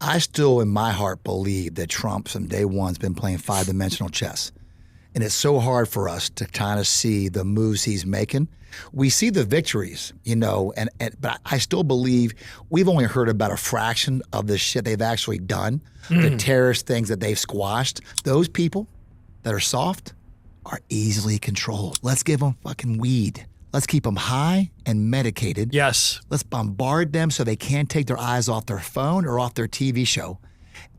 I still, in my heart, believe that Trump from day one's been playing five-dimensional chess. And it's so hard for us to kind of see the moves he's making. We see the victories, but I still believe we've only heard about a fraction of the shit they've actually done, the terrorist things that they've squashed. Those people that are soft are easily controlled. Let's give them fucking weed. Let's keep them high and medicated. Yes. Let's bombard them so they can't take their eyes off their phone or off their TV show.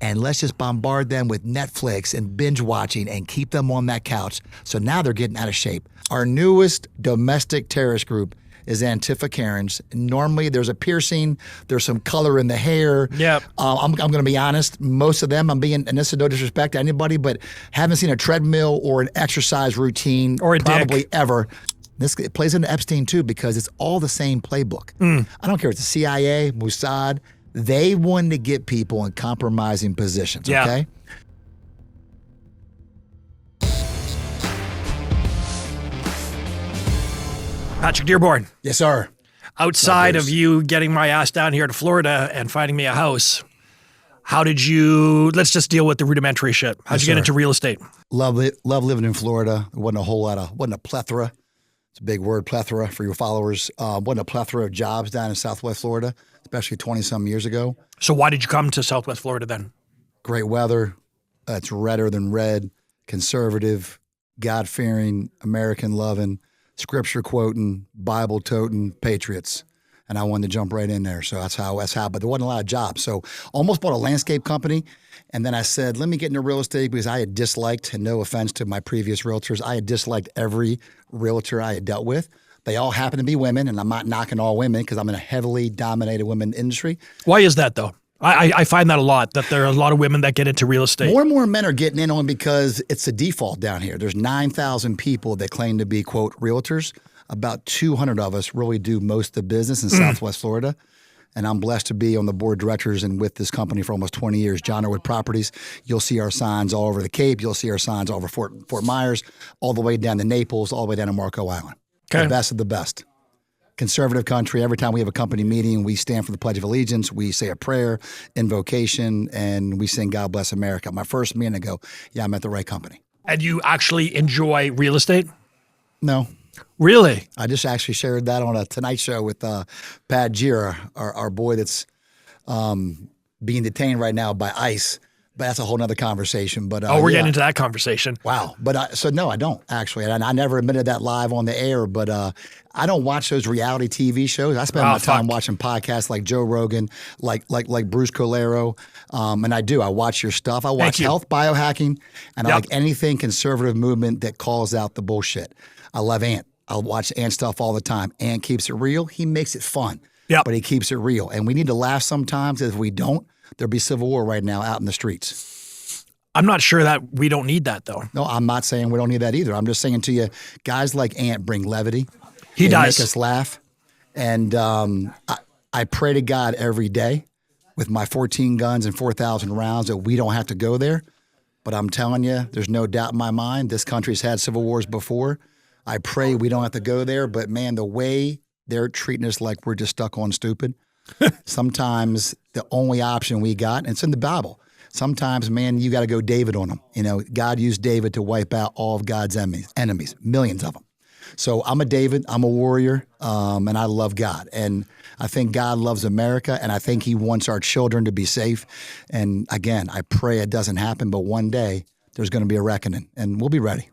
And let's just bombard them with Netflix and binge watching and keep them on that couch. So now they're getting out of shape. Our newest domestic terrorist group is Antifa Karens. Normally there's a piercing, there's some color in the hair. Yep. I'm going to be honest, most of them, and this is no disrespect to anybody, but haven't seen a treadmill or an exercise routine or a probably dick. Ever. It plays into Epstein too because it's all the same playbook. I don't care if it's the CIA, Mossad. They wanted to get people in compromising positions, okay? Patrick Dearborn. Yes, sir. Outside of you getting my ass down here to Florida and finding me a house, let's just deal with the rudimentary shit. How'd you get into real estate? Love living in Florida. There wasn't a plethora. It's a big word, plethora, for your followers. Wasn't a plethora of jobs down in Southwest Florida, especially 20-some years ago. So why did you come to Southwest Florida then? Great weather. It's redder than red. Conservative, God-fearing, American-loving, scripture-quoting, Bible-toting patriots. And I wanted to jump right in there. So that's how. But there wasn't a lot of jobs. So almost bought a landscape company. And then I said, let me get into real estate because I had disliked, and no offense to my previous realtors, I had disliked every realtor I had dealt with. They all happen to be women, and I'm not knocking all women because I'm in a heavily dominated women industry. Why is that though? I find that a lot, that there are a lot of women that get into real estate. More and more men are getting in on because it's a default down here. There's 9,000 people that claim to be, quote, realtors. About 200 of us really do most of the business in Southwest Florida. And I'm blessed to be on the board of directors and with this company for almost 20 years, John Erwood Properties. You'll see our signs all over the Cape. You'll see our signs all over Fort Myers, all the way down to Naples, all the way down to Marco Island. Okay. The best of the best. Conservative country. Every time we have a company meeting, we stand for the Pledge of Allegiance. We say a prayer, invocation, and we sing God Bless America. My first meeting, I go, yeah, I'm at the right company. And you actually enjoy real estate? No. Really? I just actually shared that on a Tonight Show with Pat Gira, our boy that's being detained right now by ICE. But that's a whole nother conversation. But we're getting into that conversation. Wow. But no, I don't actually. And I never admitted that live on the air. But I don't watch those reality TV shows. I spend my time watching podcasts like Joe Rogan, like Bruce Colero. And I watch your stuff. I watch health biohacking, and I like anything conservative movement that calls out the bullshit. I love Ant. I'll watch Ant stuff all the time. Ant keeps it real. He makes it fun. Yep. But he keeps it real. And we need to laugh sometimes. If we don't, there'll be civil war right now out in the streets. I'm not sure that we don't need that, though. No, I'm not saying we don't need that either. I'm just saying to you, guys like Ant bring levity. He does. Make us laugh. And I pray to God every day with my 14 guns and 4,000 rounds that we don't have to go there. But I'm telling you, there's no doubt in my mind, this country's had civil wars before. I pray we don't have to go there. But, man, the way they're treating us like we're just stuck on stupid, sometimes the only option we got, and it's in the Bible, sometimes, man, you got to go David on them. You know, God used David to wipe out all of God's enemies, millions of them. So I'm a David, I'm a warrior, and I love God. And I think God loves America, and I think he wants our children to be safe. And again, I pray it doesn't happen, but one day there's going to be a reckoning, and we'll be ready.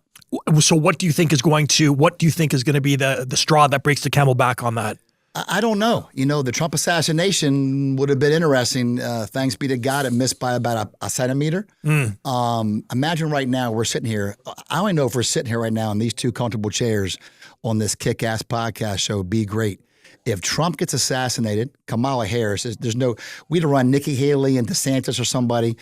So what do you think is going to be the straw that breaks the camel back on that? I don't know. You know, the Trump assassination would have been interesting. Thanks be to God, it missed by about a centimeter. Imagine right now we're sitting here. I only know if we're sitting here right now in these two comfortable chairs on this kick-ass podcast show, Be Great. If Trump gets assassinated, Kamala Harris, we'd run Nikki Haley and DeSantis or somebody.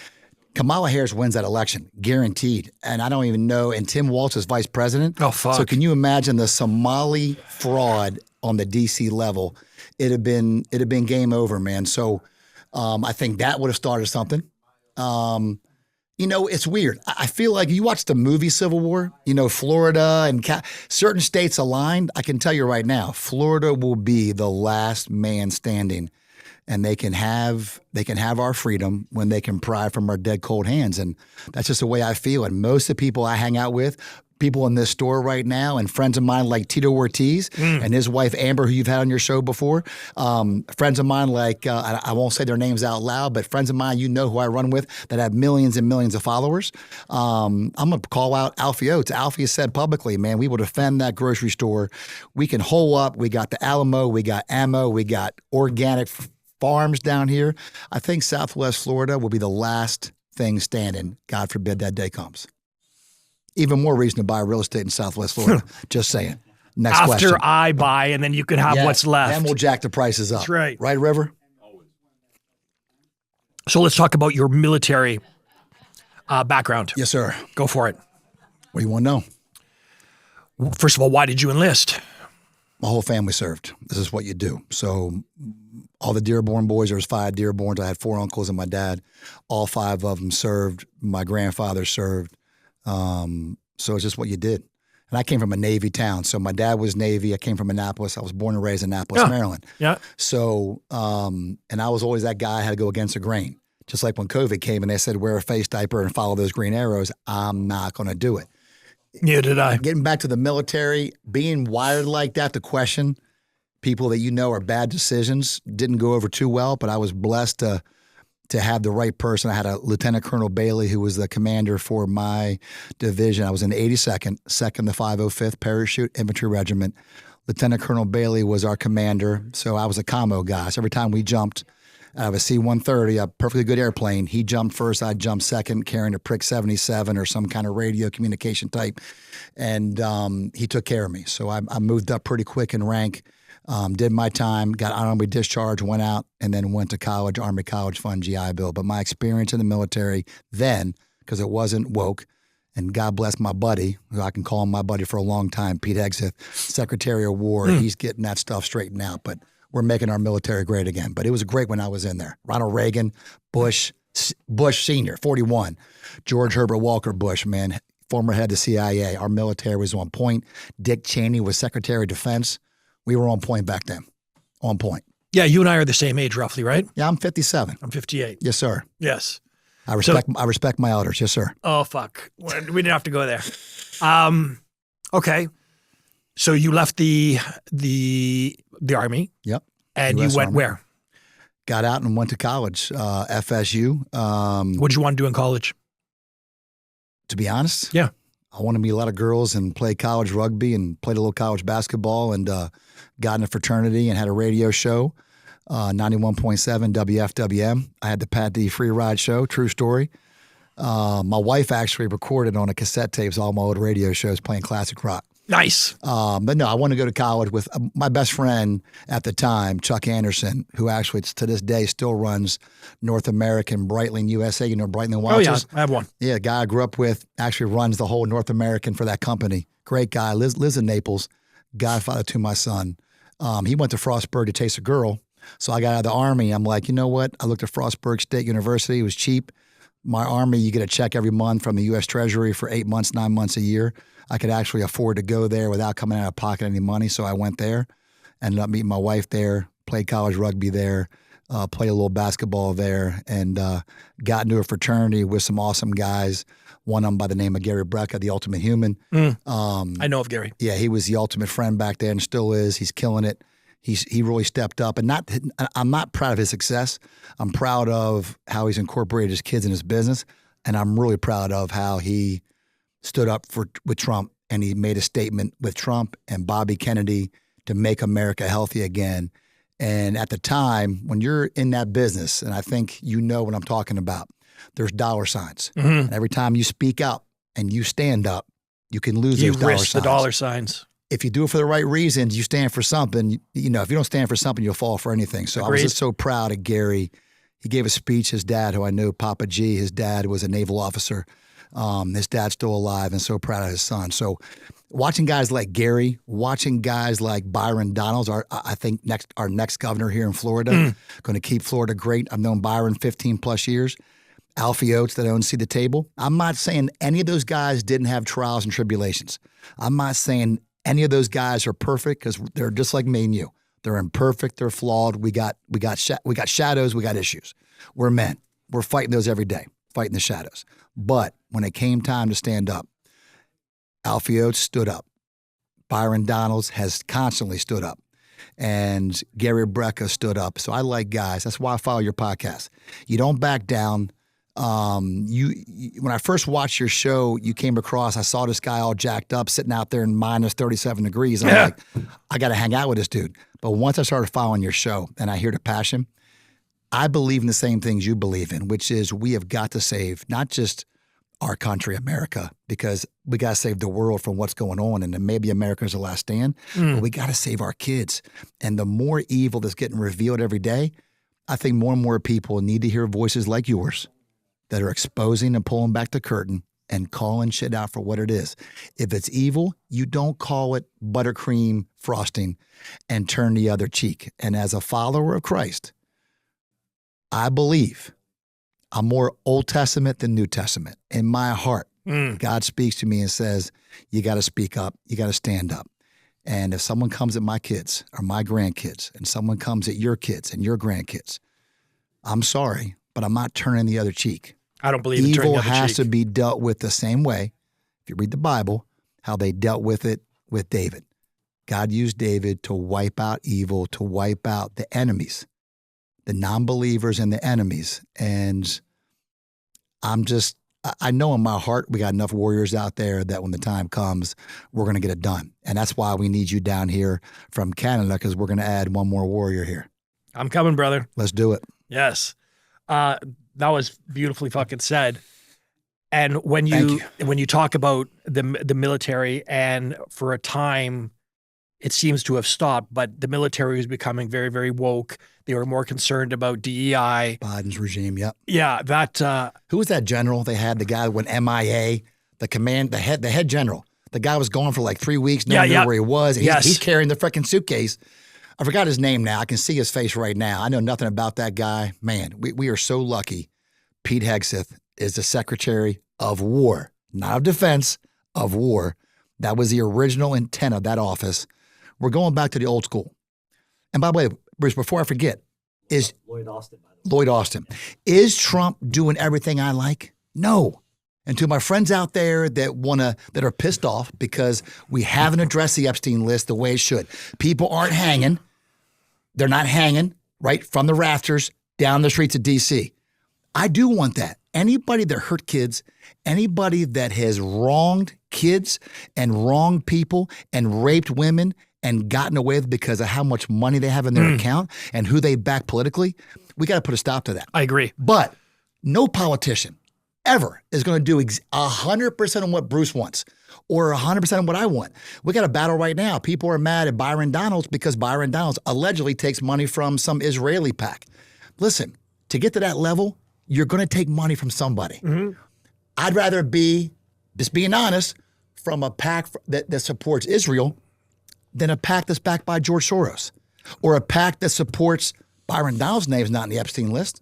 Kamala Harris wins that election, guaranteed. And I don't even know. And Tim Walz is vice president. Oh, fuck. So can you imagine the Somali fraud on the D.C. level? It'd have been game over, man. So I think that would have started something. You know, it's weird. I feel like you watch the movie Civil War, you know, Florida and certain states aligned. I can tell you right now, Florida will be the last man standing and they can have our freedom when they can pry from our dead cold hands. And that's just the way I feel. And most of the people I hang out with, people in this store right now, and friends of mine like Tito Ortiz and his wife Amber, who you've had on your show before. Friends of mine like, I won't say their names out loud, but friends of mine, who I run with that have millions and millions of followers. I'm going to call out Alfie Oates. Alfie has said publicly, man, we will defend that grocery store. We can hole up. We got the Alamo. We got ammo. We got organic farms down here. I think Southwest Florida will be the last thing standing. God forbid that day comes. Even more reason to buy real estate in Southwest Florida. Just saying. Next question. After I buy, and then you can have what's left. Then we'll jack the prices up. That's right. Right, River? So let's talk about your military background. Yes, sir. Go for it. What do you want to know? First of all, why did you enlist? My whole family served. This is what you do. So all the Dearborn boys, there was 5 Dearborns. I had 4 uncles and my dad. All 5 of them served. My grandfather served. So it's just what you did. And I came from a Navy town. So my dad was Navy. I came from Annapolis. I was born and raised in Annapolis, Maryland. Yeah. So, and I was always that guy. I had to go against the grain. Just like when COVID came and they said, wear a face diaper and follow those green arrows. I'm not going to do it. Neither did I. Getting back to the military, being wired like that to question people that are bad decisions didn't go over too well, but I was blessed to have the right person. I had a Lieutenant Colonel Bailey, who was the commander for my division. I was in the 82nd, 2nd, the 505th Parachute Infantry Regiment. Lieutenant Colonel Bailey was our commander, so I was a commo guy. So every time we jumped out of a C-130, a perfectly good airplane, he jumped first, I jumped second, carrying a Prick 77 or some kind of radio communication type, and he took care of me. So I moved up pretty quick in rank. Did my time, got honorably discharged, went out, and then went to college, Army College Fund, GI Bill. But my experience in the military then, because it wasn't woke, and God bless my buddy, who I can call him my buddy for a long time, Pete Hegseth, Secretary of War, he's getting that stuff straightened out. But we're making our military great again. But it was great when I was in there. Ronald Reagan, Bush Sr., 41, George Herbert Walker Bush, man, former head of the CIA. Our military was on point. Dick Cheney was Secretary of Defense. We were on point back then. On point. Yeah, you and I are the same age, roughly, right? Yeah, I'm 57. I'm 58. Yes, sir. Yes. I respect my elders. Yes, sir. Oh, fuck. We didn't have to go there. Okay. So you left the Army. Yep. And US you went Army. where? Got out and went to college, FSU. What did you want to do in college? To be honest? Yeah. I wanted to meet a lot of girls and play college rugby and played a little college basketball and got in a fraternity and had a radio show, 91.7 WFWM. I had the Pat D Free Ride Show, true story. My wife actually recorded on a cassette tapes all my old radio shows playing classic rock. Nice. But no, I wanted to go to college with my best friend at the time, Chuck Anderson, who actually to this day still runs North American Breitling USA. You know Breitling watches? Oh, yeah, I have one. Yeah, a guy I grew up with actually runs the whole North American for that company. Great guy, lives in Naples, godfather to my son. He went to Frostburg to chase a girl. So I got out of the Army. I'm like, you know what? I looked at Frostburg State University. It was cheap. My Army, you get a check every month from the U.S. Treasury for 8 months, 9 months a year. I could actually afford to go there without coming out of pocket any money. So I went there, ended up meeting my wife there, played college rugby there, played a little basketball there, and got into a fraternity with some awesome guys. One of them by the name of Gary Brecka, the Ultimate Human. I know of Gary. Yeah, he was the ultimate friend back then, still is. He's killing it. He really stepped up, and I'm not proud of his success. I'm proud of how he's incorporated his kids in his business, and I'm really proud of how he stood up with Trump, and he made a statement with Trump and Bobby Kennedy to make America healthy again. And at the time, when you're in that business, and I think you know what I'm talking about, there's dollar signs. Mm-hmm. And every time you speak up and you stand up, you can lose You those dollar risk signs. the dollar signs. If you do it for the right reasons, you stand for something. You know, if you don't stand for something, you'll fall for anything. So I was Agreed. just so proud of Gary. He gave a speech. His dad, who I know, Papa G, his dad was a naval officer. His dad's still alive, and so proud of his son. So watching guys like Gary, watching guys like Byron Donalds, I think our next governor here in Florida, going to keep Florida great. I've known Byron 15 plus years. Alfie Oates that owns See the Table. I'm not saying any of those guys didn't have trials and tribulations. I'm not saying any of those guys are perfect because they're just like me and you. They're imperfect. They're flawed. We got shadows. We got issues. We're men. We're fighting those every day, fighting the shadows. But when it came time to stand up, Alfie Oates stood up. Byron Donalds has constantly stood up. And Gary Brecka stood up. So I like guys. That's why I follow your podcast. You don't back down. When I first watched your show, you came across, I saw this guy all jacked up sitting out there in minus 37 degrees. I'm like, I got to hang out with this dude. But once I started following your show and I hear the passion, I believe in the same things you believe in, which is we have got to save not just our country, America, because we got to save the world from what's going on. And then maybe America's the last stand, but we got to save our kids. And the more evil that's getting revealed every day, I think more and more people need to hear voices like yours that are exposing and pulling back the curtain and calling shit out for what it is. If it's evil, you don't call it buttercream frosting and turn the other cheek. And as a follower of Christ, I believe I'm more Old Testament than New Testament. In my heart, God speaks to me and says, you got to speak up. You got to stand up. And if someone comes at my kids or my grandkids and someone comes at your kids and your grandkids, I'm sorry, but I'm not turning the other cheek. I don't believe in turning the other cheek. Evil has to be dealt with the same way, if you read the Bible, how they dealt with it with David. God used David to wipe out evil, to wipe out the enemies, the non-believers and the enemies. And I know in my heart we got enough warriors out there that when the time comes, we're going to get it done. And that's why we need you down here from Canada, because we're going to add one more warrior here. I'm coming, brother. Let's do it. Yes. That was beautifully fucking said. And when you talk about the military, and for a time it seems to have stopped, but the military was becoming very, very woke. They were more concerned about DEI. Biden's regime, yep. Yeah, that. Who was that general they had? The guy that went MIA, the head general. The guy was gone for like 3 weeks. No one knew where he was. He's carrying the freaking suitcase. I forgot his name now. I can see his face right now. I know nothing about that guy. Man, we are so lucky. Pete Hegseth is the Secretary of War, not of Defense, of War. That was the original intent of that office. We're going back to the old school. And by the way, Bruce, before I forget, is Lloyd Austin, by the way. Lloyd Austin. Is Trump doing everything I like? No. And to my friends out there that are pissed off because we haven't addressed the Epstein list the way it should. People aren't hanging. They're not hanging right from the rafters down the streets of D.C. I do want that. Anybody that hurt kids, anybody that has wronged kids and wronged people and raped women and gotten away with it because of how much money they have in their account and who they back politically, we got to put a stop to that. I agree. But no politician ever is going to do 100% on what Bruce wants or 100% on what I want. We got a battle right now. People are mad at Byron Donalds because Byron Donalds allegedly takes money from some Israeli pack. Listen, to get to that level, you're going to take money from somebody. I'd rather be, just being honest, from a pack that supports Israel than a pack that's backed by George Soros or a pack that supports Byron Donalds' name's not in the Epstein list.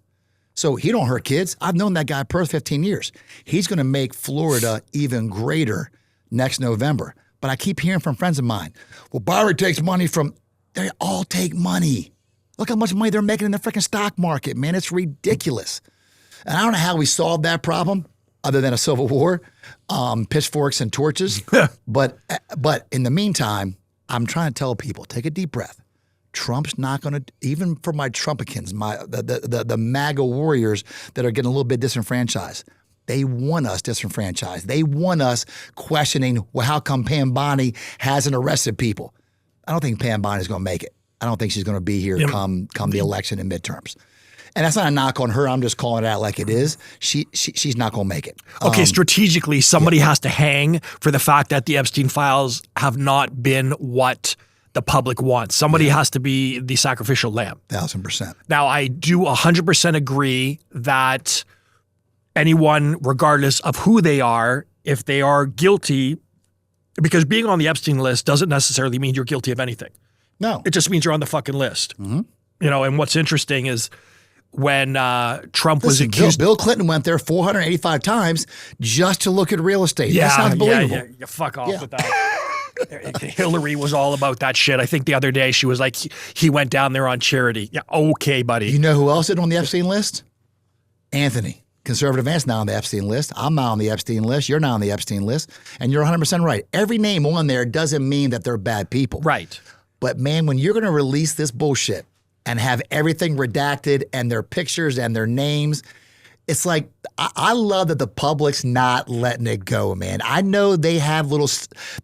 So he don't hurt kids. I've known that guy for 15 years. He's going to make Florida even greater next November. But I keep hearing from friends of mine, well, Byron takes money from, they all take money. Look how much money they're making in the freaking stock market, man. It's ridiculous. And I don't know how we solved that problem other than a civil war, pitchforks and torches. But in the meantime, I'm trying to tell people, take a deep breath. Trump's not going to, even for my Trumpicans, the MAGA warriors that are getting a little bit disenfranchised, they want us disenfranchised. They want us questioning, well, how come Pam Bondi hasn't arrested people? I don't think Pam Bondi's going to make it. I don't think she's going to be here come the election and midterms. And that's not a knock on her. I'm just calling it out like it is. She's not going to make it. Okay, strategically, somebody has to hang for the fact that the Epstein files have not been what the public wants. Somebody has to be the sacrificial lamb. 1,000%. Now, I do 100% agree that anyone, regardless of who they are, if they are guilty, because being on the Epstein list doesn't necessarily mean you're guilty of anything. No. It just means you're on the fucking list. You know, and what's interesting is when Trump was accused. Bill Clinton went there 485 times just to look at real estate. That sounds believable. Yeah, fuck off with that. Hillary was all about that shit. I think the other day she was like, he went down there on charity. Yeah, okay, buddy. You know who else is on the Epstein list? Anthony. Conservative Ant's not on the Epstein list. I'm not on the Epstein list. You're not on the Epstein list. And you're 100% right. Every name on there doesn't mean that they're bad people. Right. But man, when you're going to release this bullshit and have everything redacted and their pictures and their names, it's like, I love that the public's not letting it go, man. I know they have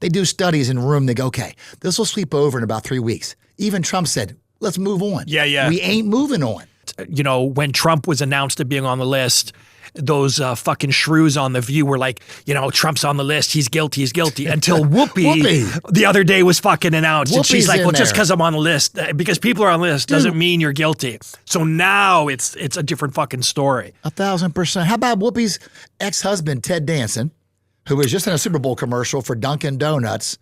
they do studies in a room. They go, okay, this will sweep over in about 3 weeks. Even Trump said, let's move on. Yeah. We ain't moving on. You know, when Trump was announced as being on the list, those fucking shrews on The View were like, you know, Trump's on the list. He's guilty. Until Whoopi the other day was fucking announced. And she's like, well, just because I'm on the list, because people are on the list doesn't mean you're guilty. So now it's a different fucking story. 1,000%. How about Whoopi's ex-husband, Ted Danson, who was just in a Super Bowl commercial for Dunkin' Donuts?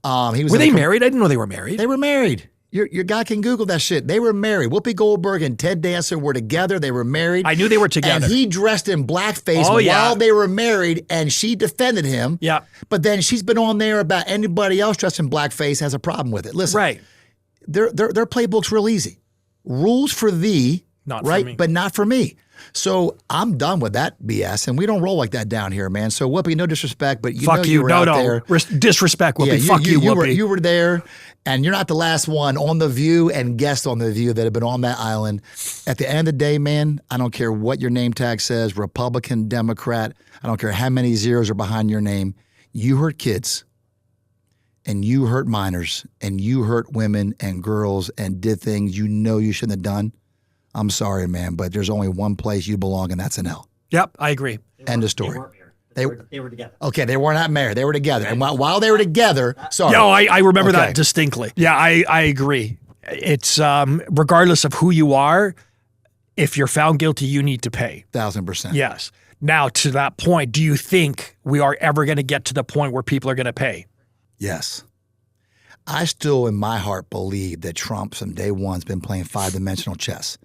Were they married? I didn't know they were married. They were married. Your guy can Google that shit. They were married. Whoopi Goldberg and Ted Danson were together. They were married. I knew they were together. And he dressed in blackface while they were married, and she defended him. Yeah. But then she's been on there about anybody else dressed in blackface has a problem with it. Listen, right. Their playbook's real easy. Rules for thee, not right, for me. But not for me. So I'm done with that BS, and we don't roll like that down here, man. So Whoopi, no disrespect, but you were out there. Disrespect, Whoopi. Fuck you, Whoopi. You were there, and you're not the last one on The View and guest on The View that have been on that island. At the end of the day, man, I don't care what your name tag says, Republican, Democrat. I don't care how many zeros are behind your name. You hurt kids, and you hurt minors, and you hurt women and girls, and did things you know you shouldn't have done. I'm sorry, man, but there's only one place you belong, and that's in hell. Yep, I agree. End of story. They were together. Okay, they were not married. They were together. And while they were together, sorry. No, I remember that distinctly. Yeah, I agree. It's regardless of who you are, if you're found guilty, you need to pay. 1,000%. Yes. Now, to that point, do you think we are ever going to get to the point where people are going to pay? Yes. I still, in my heart, believe that Trump, from day one, has been playing five-dimensional chess.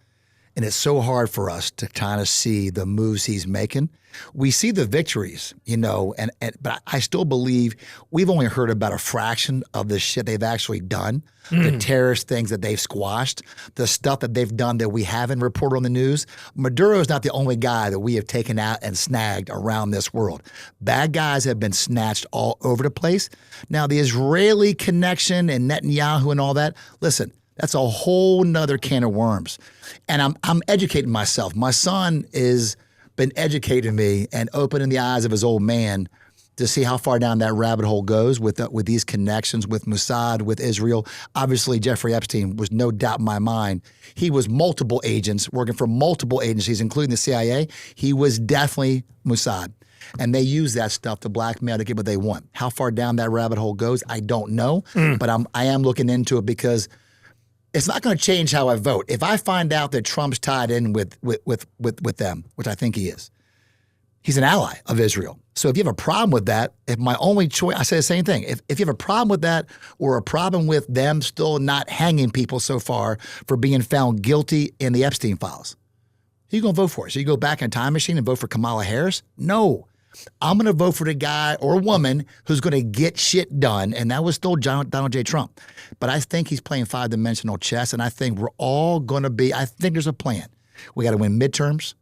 And it's so hard for us to kind of see the moves he's making. We see the victories, you know, but I still believe we've only heard about a fraction of the shit they've actually done, the terrorist things that they've squashed, the stuff that they've done that we haven't reported on the news. Maduro is not the only guy that we have taken out and snagged around this world. Bad guys have been snatched all over the place. Now, the Israeli connection and Netanyahu and all that, listen, that's a whole nother can of worms. And I'm educating myself. My son is been educating me and opening the eyes of his old man to see how far down that rabbit hole goes with these connections with Mossad, with Israel. Obviously, Jeffrey Epstein was no doubt in my mind. He was multiple agents working for multiple agencies, including the CIA. He was definitely Mossad. And they use that stuff to blackmail to get what they want. How far down that rabbit hole goes, I don't know. But I am looking into it because it's not going to change how I vote. If I find out that Trump's tied in with them, which I think he is, he's an ally of Israel. So if you have a problem with that, if my only choice, I say the same thing. If you have a problem with that or a problem with them still not hanging people so far for being found guilty in the Epstein files, who you going to vote for? So you go back in a time machine and vote for Kamala Harris? No. I'm going to vote for the guy or woman who's going to get shit done, and that was still Donald J. Trump. But I think he's playing five-dimensional chess, and I think we're all going to be – I think there's a plan. We got to win midterms.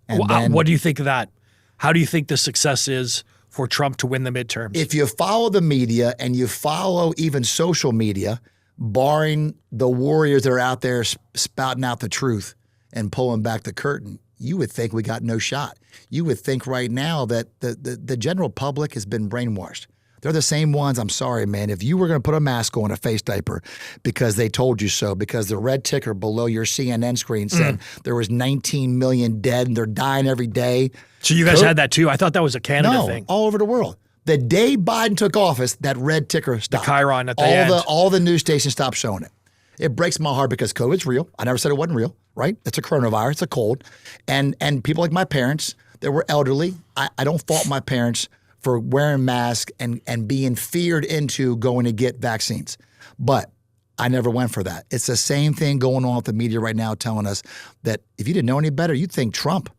And then, what do you think of that? How do you think the success is for Trump to win the midterms? If you follow the media and you follow even social media, barring the warriors that are out there spouting out the truth and pulling back the curtain, you would think we got no shot. You would think right now that the general public has been brainwashed. They're the same ones. I'm sorry, man. If you were going to put a mask on, a face diaper, because they told you so, because the red ticker below your CNN screen said there was 19 million dead and they're dying every day. So you guys had that too? I thought that was a Canada thing. All over the world. The day Biden took office, that red ticker stopped. The chyron at the end. All the news stations stopped showing it. It breaks my heart because COVID's real. I never said it wasn't real, right? It's a coronavirus. It's a cold. And people like my parents that were elderly, I don't fault my parents for wearing masks and being feared into going to get vaccines. But I never went for that. It's the same thing going on with the media right now telling us that if you didn't know any better, you'd think Trump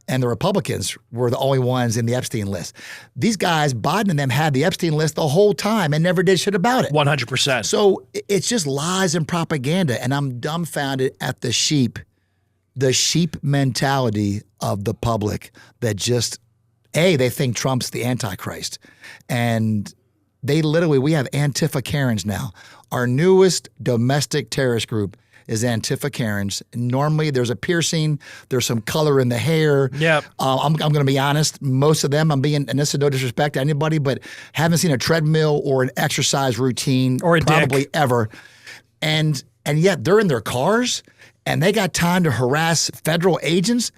and the Republicans were the only ones in the Epstein list. These guys, Biden and them, had the Epstein list the whole time and never did shit about it. 100%. So it's just lies and propaganda, and I'm dumbfounded at the sheep mentality of the public that just, they think Trump's the Antichrist. And we have Antifa Karens now. Our newest domestic terrorist group is Antifa Karens. Normally there's a piercing, there's some color in the hair. Yep. I'm going to be honest, most of them, and this is no disrespect to anybody, but haven't seen a treadmill or an exercise routine or a probably dick. ever. And yet they're in their cars and they got time to harass federal agents.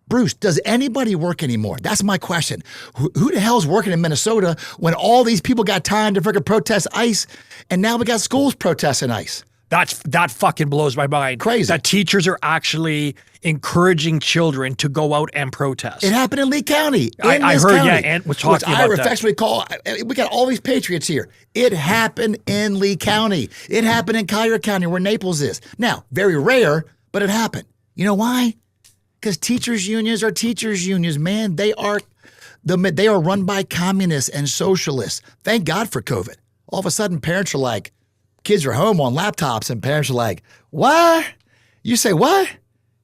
Bruce, does anybody work anymore? That's my question. Who the hell's working in Minnesota when all these people got time to freaking protest ICE, and now we got schools protesting ICE? That fucking blows my mind. Crazy. That teachers are actually encouraging children to go out and protest. It happened in Lee County. I heard, county, Ant was talking about that. Which I affectionately call, we got all these patriots here. It happened in Lee County. It happened in Collier County where Naples is. Now, very rare, but it happened. You know why? Because teachers' unions are teachers' unions, man. They are run by communists and socialists. Thank God for COVID. All of a sudden, parents are like, kids are home on laptops, and parents are like, what? You say what?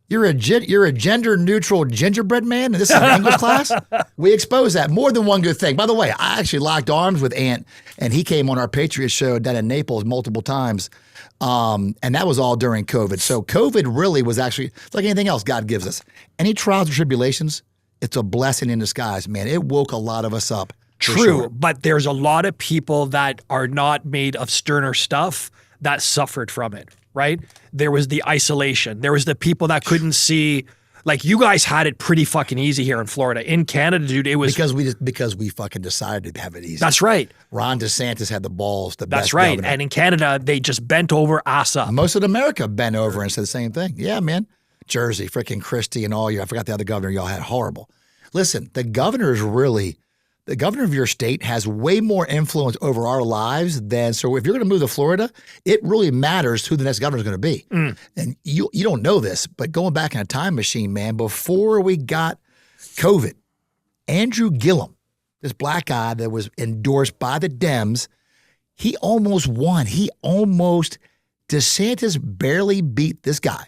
You're a gender-neutral gingerbread man, and this is an English class? We expose that. More than one good thing. By the way, I actually locked arms with Ant, and he came on our Patriot show down in Naples multiple times, and that was all during COVID. So COVID really was actually, it's like anything else God gives us. Any trials or tribulations, it's a blessing in disguise, man. It woke a lot of us up. True, sure. But there's a lot of people that are not made of sterner stuff that suffered from it, right? There was the isolation. There was the people that couldn't see. Like, you guys had it pretty fucking easy here in Florida. In Canada, dude, it was because we fucking decided to have it easy. That's right. Ron DeSantis had the balls. That's right. Governor. And in Canada, they just bent over, ass up. Most of America bent over and said the same thing. Yeah, man. Jersey, freaking Christie, and all you. I forgot the other governor y'all had. Horrible. Listen, the governor of your state has way more influence over our lives than, so if you're going to move to Florida, it really matters who the next governor is going to be. And you don't know this, but going back in a time machine, man, before we got COVID, Andrew Gillum, this black guy that was endorsed by the Dems, he almost won. DeSantis barely beat this guy,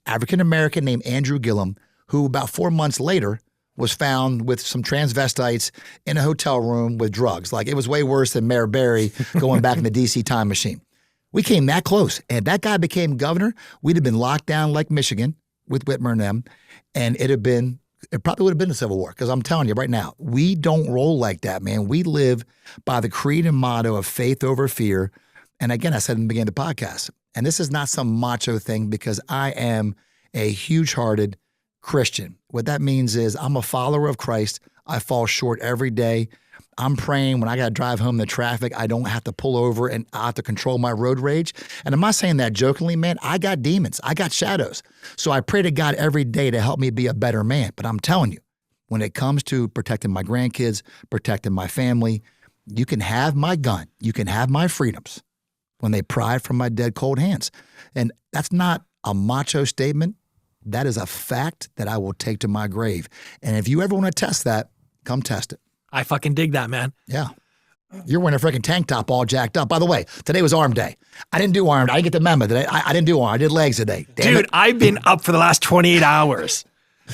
African-American named Andrew Gillum, who about 4 months later was found with some transvestites in a hotel room with drugs. Like, it was way worse than Mayor Barry going back in the DC time machine. We came that close. And if that guy became governor, we'd have been locked down like Michigan with Whitmer and them. And it probably would have been a civil war. Because I'm telling you right now, we don't roll like that, man. We live by the creed and motto of faith over fear. And again, I said in the beginning of the podcast, and this is not some macho thing, because I am a huge-hearted Christian. What that means is I'm a follower of Christ. I fall short every day. I'm praying when I got to drive home in the traffic, I don't have to pull over and I have to control my road rage. And I'm not saying that jokingly, man. I got demons. I got shadows. So I pray to God every day to help me be a better man. But I'm telling you, when it comes to protecting my grandkids, protecting my family, you can have my gun. You can have my freedoms when they pry from my dead cold hands. And that's not a macho statement. That is a fact that I will take to my grave. And if you ever want to test that, come test it. I fucking dig that, man. Yeah. You're wearing a freaking tank top all jacked up. By the way, today was arm day. I didn't do arm. I didn't get the memo today. I didn't do arm. I did legs today. Damn Dude, it. I've been up for the last 28 hours.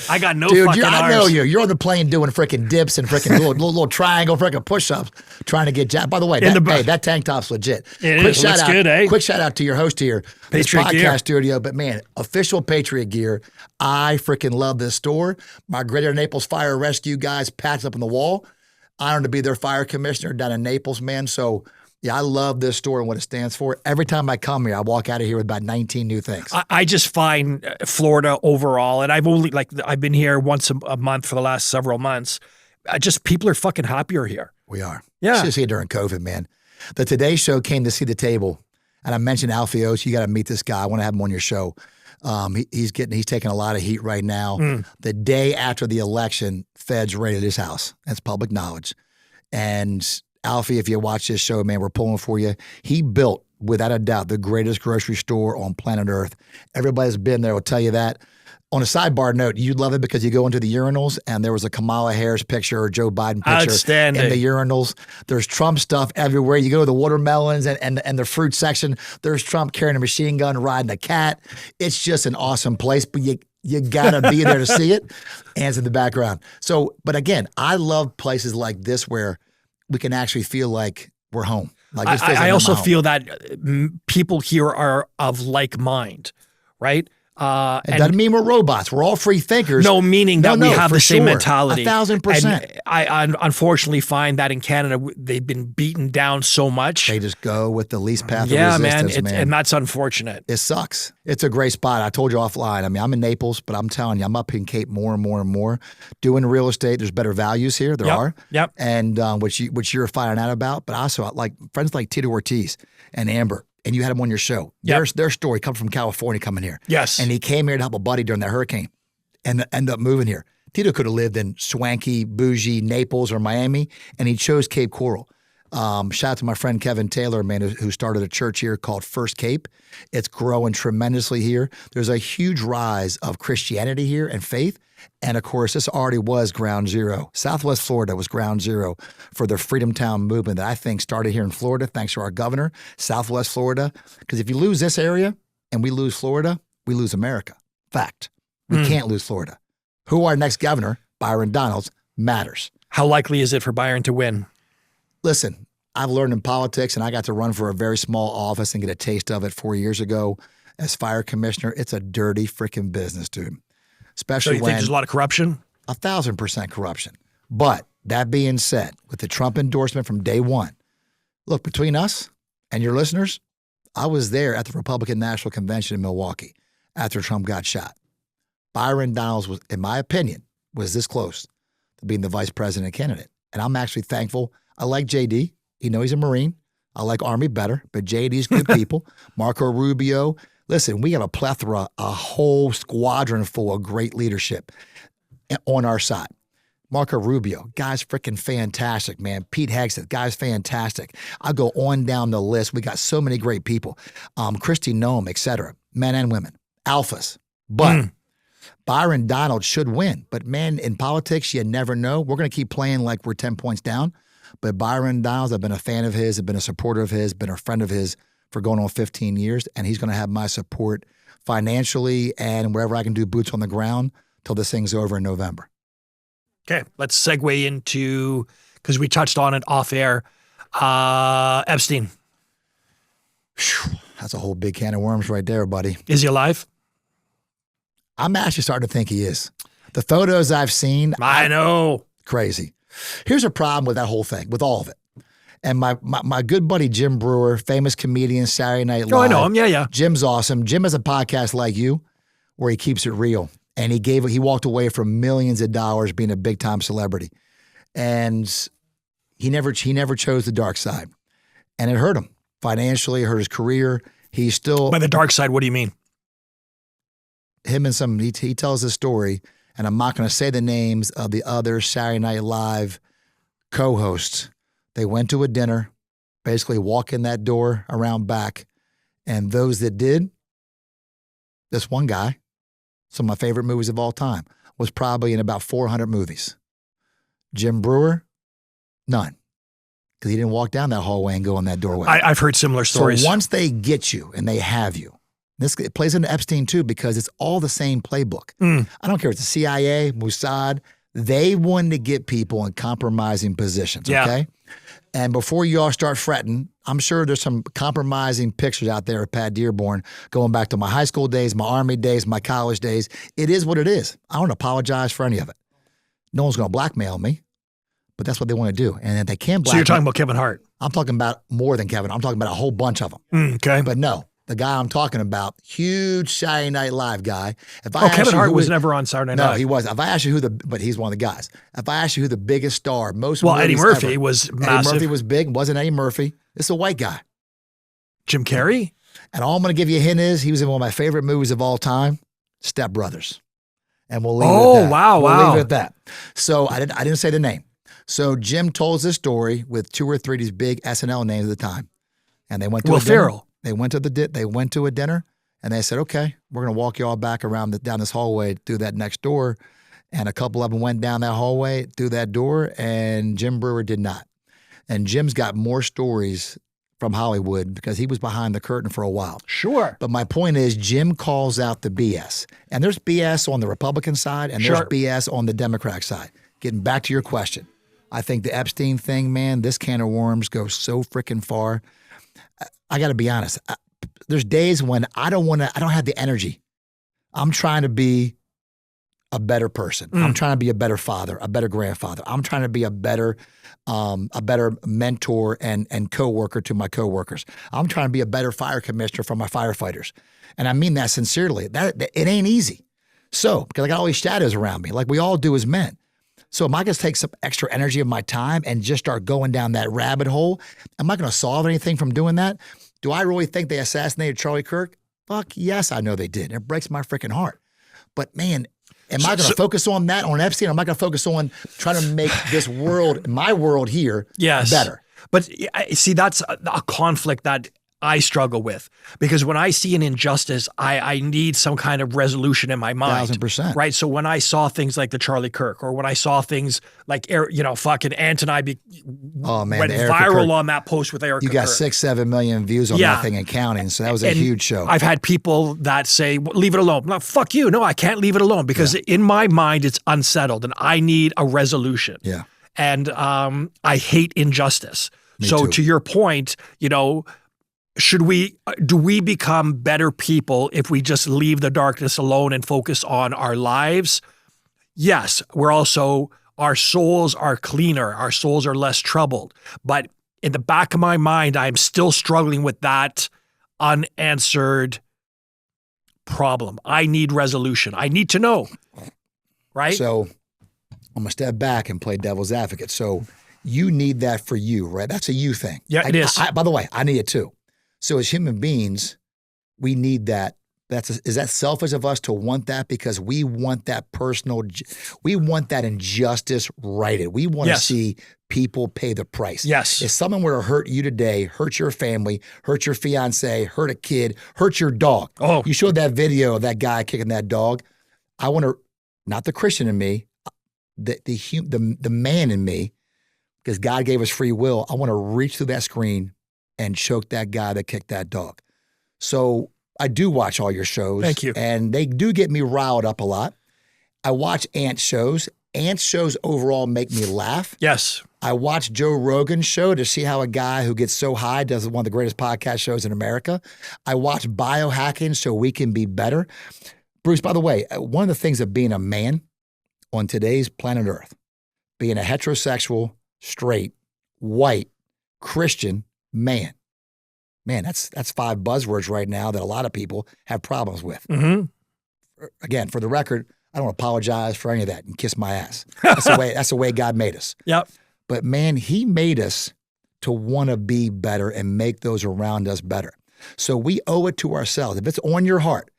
I got no fucking arms. I know you. You're on the plane doing freaking dips and freaking little triangle freaking push-ups trying to get jacked. By the way, that tank top's legit. It is. Looks good, eh? Quick shout out to your host here, this Patriot podcast gear. studio. But man, official Patriot gear. I freaking love this store. My Greater Naples Fire Rescue guys patched up on the wall. Honored to be their fire commissioner down in Naples, man. So yeah, I love this store and what it stands for. Every time I come here, I walk out of here with about 19 new things. I just find Florida overall, and I've been here once a month for the last several months. People are fucking happier here. We are. Yeah. Just here during COVID, man. The Today Show came to see the table, and I mentioned Alfie Oates. You got to meet this guy. I want to have him on your show. He's taking a lot of heat right now. The day after the election, feds raided his house. That's public knowledge. And Alfie, if you watch this show, man, we're pulling for you. He built, without a doubt, the greatest grocery store on planet Earth. Everybody's been there will tell you that. On a sidebar note, you'd love it because you go into the urinals and there was a Kamala Harris picture or Joe Biden picture Outstanding. in the urinals. There's Trump stuff everywhere. You go to the watermelons and the fruit section. There's Trump carrying a machine gun, riding a cat. It's just an awesome place, but you gotta be there to see it. And it's in the background. So, but again, I love places like this where we can actually feel like we're home. Like this feels like I I'm also home. feel that people here are of like mind, right? It doesn't mean we're robots. We're all free thinkers. No, meaning that we have for the same sure. mentality. 1,000%. And I unfortunately find that in Canada, they've been beaten down so much. They just go with the least path Yeah, of man, resistance, man. and that's unfortunate. It sucks. It's a great spot. I told you offline. I mean, I'm in Naples, but I'm telling you, I'm up in Cape more and more and more. Doing real estate, there's better values here. There are. Yep. And which you're finding out about. But also, like friends like Tito Ortiz and Amber, and you had them on your show. Yep. Their story come from California coming here. Yes. And he came here to help a buddy during that hurricane and ended up moving here. Tito could have lived in swanky, bougie Naples or Miami, and he chose Cape Coral. Shout out to my friend Kevin Taylor, man, who started a church here called First Cape. It's growing tremendously here. There's a huge rise of Christianity here and faith. And of course, this already was ground zero. Southwest Florida was ground zero for the Freedom Town movement that I think started here in Florida, thanks to our governor, Southwest Florida. Because if you lose this area and we lose Florida, we lose America. Fact. We can't lose Florida. Who our next governor, Byron Donalds, matters. How likely is it for Byron to win? Listen, I've learned in politics, and I got to run for a very small office and get a taste of it 4 years ago as fire commissioner. It's a dirty freaking business, dude. So Especially you when think there's a lot of corruption? 1,000% corruption. But that being said, with the Trump endorsement from day one, look, between us and your listeners, I was there at the Republican National Convention in Milwaukee after Trump got shot. Byron Donalds was, in my opinion, was this close to being the vice president candidate. And I'm actually thankful. I like JD. You know, he's a Marine. I like Army better, but JD's good people. Marco Rubio. Listen, we have a plethora, a whole squadron full of great leadership on our side. Marco Rubio, guy's freaking fantastic, man. Pete Hegseth, guy's fantastic. I'll go on down the list. We got so many great people. Christy Noem, et cetera, men and women, alphas. But Byron Donalds should win. But man, in politics, you never know. We're going to keep playing like we're 10 points down. But Byron Donalds, I've been a fan of his, I've been a supporter of his, been a friend of his for going on 15 years. And he's going to have my support financially and wherever I can do boots on the ground till this thing's over in November. Okay, let's segue into, because we touched on it off air, Epstein. Whew, that's a whole big can of worms right there, buddy. Is he alive? I'm actually starting to think he is. The photos I've seen, I know. Crazy. Here's a problem with that whole thing, with all of it. And my good buddy Jim Brewer, famous comedian, Saturday Night Live. Oh, I know him. Yeah. Jim's awesome. Jim has a podcast like you where he keeps it real. And he walked away from millions of dollars being a big time celebrity. And he never chose the dark side. And it hurt him financially, it hurt his career. He's still By the dark side, what do you mean? He tells this story, and I'm not going to say the names of the other Saturday Night Live co-hosts. They went to a dinner, basically walk in that door around back, and those that did, this one guy, some of my favorite movies of all time, was probably in about 400 movies. Jim Brewer, none, because he didn't walk down that hallway and go in that doorway. I've heard similar stories. So once they get you and they have you, it plays into Epstein too because it's all the same playbook. I don't care if it's the CIA, Mossad. They wanted to get people in compromising positions, okay? And before you all start fretting, I'm sure there's some compromising pictures out there of Pat Dearborn going back to my high school days, my Army days, my college days. It is what it is. I don't apologize for any of it. No one's going to blackmail me, but that's what they want to do. And if they can blackmail. So you're talking about Kevin Hart? I'm talking about more than Kevin. I'm talking about a whole bunch of them. Okay. But no. The guy I'm talking about, huge Saturday Night Live guy. Kevin Hart was never on Saturday Night. No, he wasn't. If I ask you but he's one of the guys. If I ask you who the biggest star, Eddie Murphy ever, was massive. Eddie Murphy was big. Wasn't Eddie Murphy? It's a white guy. Jim Carrey? And all I'm going to give you a hint is he was in one of my favorite movies of all time, Step Brothers. And we'll leave it at that. Wow. We'll leave it at that. So I didn't say the name. So Jim told this story with 2 or 3 of these big SNL names at the time. And they went to Ferrell. They went to a dinner, And they said, okay, we're going to walk you all back around down this hallway through that next door. And a couple of them went down that hallway through that door, and Jim Brewer did not. And Jim's got more stories from Hollywood because he was behind the curtain for a while. Sure. But my point is, Jim calls out the BS. And there's BS on the Republican side, and there's BS on the Democratic side. Getting back to your question, I think the Epstein thing, man, this can of worms goes so freaking far. I got to be honest. There's days when I don't have the energy. I'm trying to be a better person. I'm trying to be a better father, a better grandfather. I'm trying to be a better mentor and coworker to my coworkers. I'm trying to be a better fire commissioner for my firefighters. And I mean that sincerely. That it ain't easy. So, because I got all these shadows around me, like we all do as men. So am I going to take some extra energy of my time and just start going down that rabbit hole? Am I going to solve anything from doing that? Do I really think they assassinated Charlie Kirk? Fuck yes, I know they did. It breaks my freaking heart. But man, am I going to focus on that, on Epstein? Or am I going to focus on trying to make this world, my world here, better? But see, that's a conflict that I struggle with, because when I see an injustice, I need some kind of resolution in my mind. 1,000%. Right. So when I saw things like the Charlie Kirk, or when I saw things like, fucking Ant and I went viral on that post with Erica You got Kirk. 6-7 million views on that thing and counting. So that was a huge show. I've had people that say, leave it alone. No, fuck you. No, I can't leave it alone, because in my mind, it's unsettled and I need a resolution. Yeah. And I hate injustice. Me so too. to your point, do we become better people if we just leave the darkness alone and focus on our lives? Yes, our souls are cleaner, our souls are less troubled. But in the back of my mind, I'm still struggling with that unanswered problem. I need resolution. I need to know, right? So I'm going to step back and play devil's advocate. So you need that for you, right? That's a you thing. Yeah, it is. By the way, I need it too. So as human beings, we need that. Is that selfish of us to want that? Because we want that we want that injustice righted. We want to see people pay the price. Yes. If someone were to hurt you today, hurt your family, hurt your fiance, hurt a kid, hurt your dog. Oh. You showed that video of that guy kicking that dog. I want to, not the Christian in me, the man in me, because God gave us free will. I want to reach through that screen and choke that guy that kicked that dog. So I do watch all your shows. Thank you. And they do get me riled up a lot. I watch Ant's shows. Ant's shows overall make me laugh. Yes. I watch Joe Rogan's show to see how a guy who gets so high does one of the greatest podcast shows in America. I watch biohacking so we can be better. Bruce, by the way, one of the things of being a man on today's planet Earth, being a heterosexual, straight, white, Christian man, that's 5 buzzwords right now that a lot of people have problems with. Mm-hmm. Again, for the record, I don't apologize for any of that and kiss my ass. That's the way God made us. Yep. But man, he made us to want to be better and make those around us better. So we owe it to ourselves. If it's on your heart,